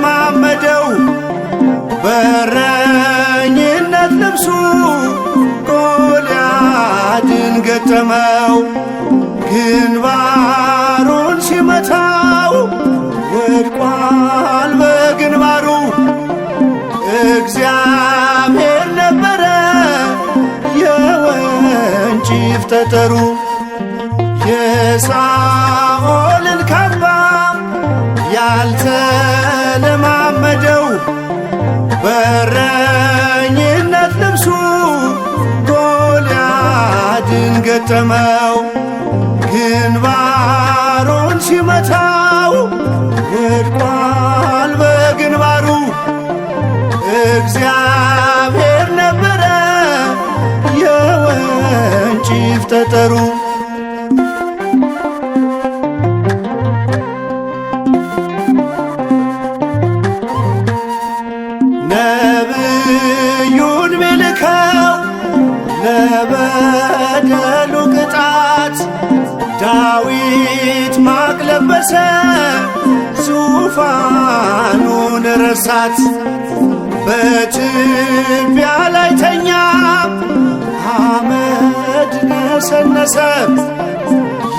ተለማመደው በረኝነት ልብሱ ጎልያድን ገጠመው። ግንባሩን ሲመታው ወድቋል በግንባሩ። እግዚአብሔር ነበረ የወንጭፍ ጠጠሩ። የሳኦልን ካባ ያልተለማመደው በረኝነት ልብሱ ጎልያድን ገጠመው። ግንባሩን ሲመታው ወድቋል በግንባሩ። እግዚአብሔር ነበረ የወንጭፍ ጠጠሩ። ነብዩን ቢልከው ለበደሉ ቅጣት ዳዊት ማቅ ለበሰ ዙፋኑን ረሳት። በትቢያ ላይ ተኛ አመድ ነሰነሰ።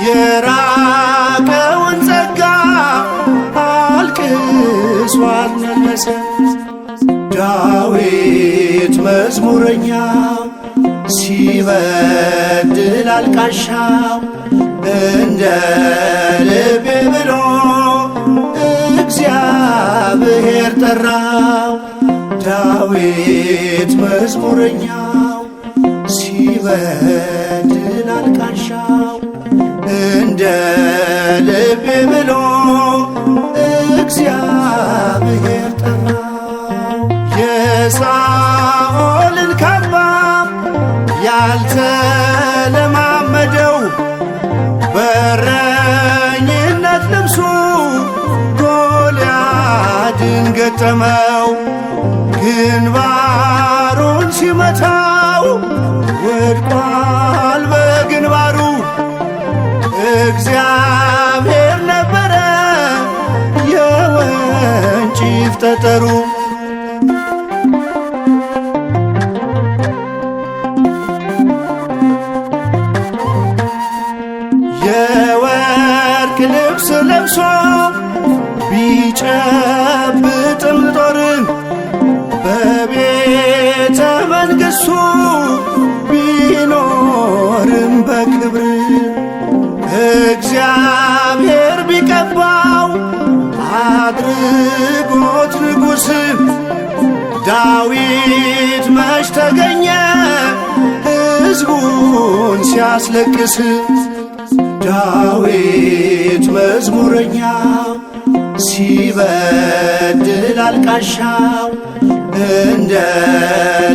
የራቀውን ጸጋ አልቅሶ አልመለሰ። ዳዊት መዝሙረኛው ሲበድል አልቃሻው እንደ ልቤ ብሎ እግዚአብሔር ጠራው። ዳዊት መዝሙረኛው ሲበድል አልቃሻው እንደ ልቤ ብሎ እግዚአብሔር ጠራው። የሳኦልን ካባ ያልተለማመደው በረኝነት ልብሱ ጎልያድን ገጠመው። ግንባሩን ሲመታው ወድቋል በግንባሩ። እግዚአብሔር ነበረ የወንጭፍ ጠጠሩ። የወርቅ ልብስ ለብሶ ቢጨብጥም ጦር በቤተ መንግሥቱ ቢኖርም በክብር እግዚአብሔር ቢቀባው አድርጎት ንጉሥ ዳዊት መች ተገኘ ሕዝቡን ሲያስለቅስ። ዳዊት መዝሙረኛው ሲበድል አልቃሻው እንደ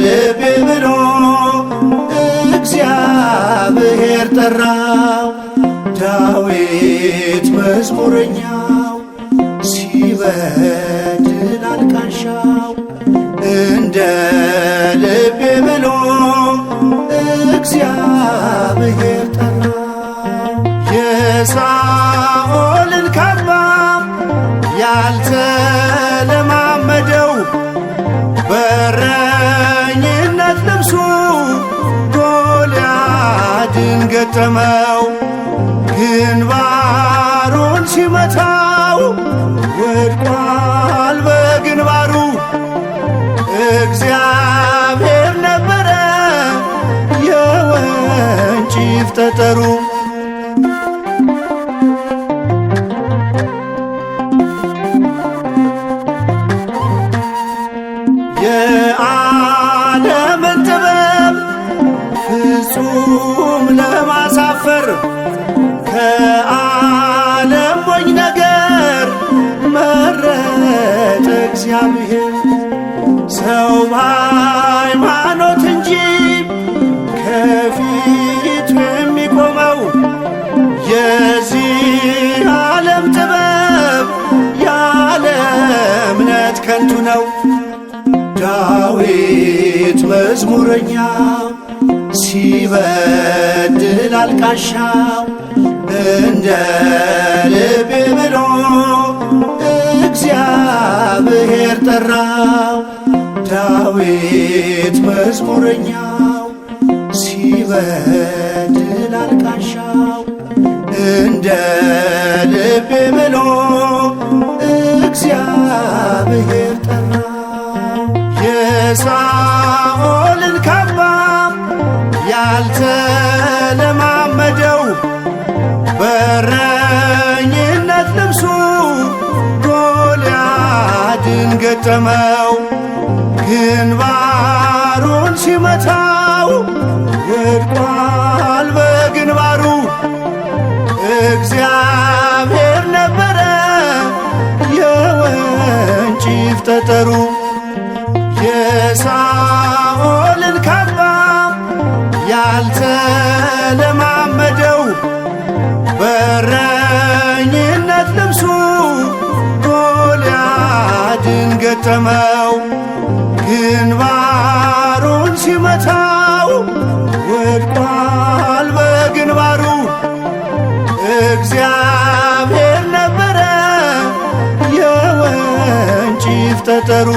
ልቤ ብሎ እግዚአብሔር ጠራው። ዳዊት መዝሙረኛው ሲበድል አልቃሻው እንደ ልቤ ብሎ እግዚአብሔር ጠራው። የሳኦልን ካባ ያልተለማመደው በረኝነት ልብሱ ጎልያድን ገጠመው። ግንባሩን ሲመታው ወድቋል በግንባሩ። እግዚአብሔር ነበረ የወንጭፍ ጠጠሩ። የዓለምን ጥበብ ፍጹም ለማሳፈር ከዓለም ሞኝ ነገር መረጠ እግዚአብሔር። ሰው በሃይማኖት እንጂ ከፊቱ የሚቆመው የዚህ ዓለም ጥበብ ያለ እምነት ከንቱ ነው። ዳዊት መዝሙረኛው ሲበድል አልቃሻው እንደ ልቤ ብሎ እግዚአብሔር ጠራው። ዳዊት መዝሙረኛው ሲበድል አልቃሻው እንደ ልቤ ብሎ እግዚአብሔር ጠራው። የሳኦልን ካባ ያልተለማመደው በረኝነት ልብሱ ጎልያድን ገጠመው። ግንባሩን ሲመታው ወድቋል በግንባሩ። እግዚአብሔር ነበረ የወንጭፍ ጠጠሩ። የሳኦልን ካባ ያልተለማመደው በረኝነት ልብሱ ጎልያድን ገጠመው። ግንባሩን ሲመታው ወድቋል በግንባሩ። እግዚአብሔር ነበረ የወንጭፍ ጠጠሩ።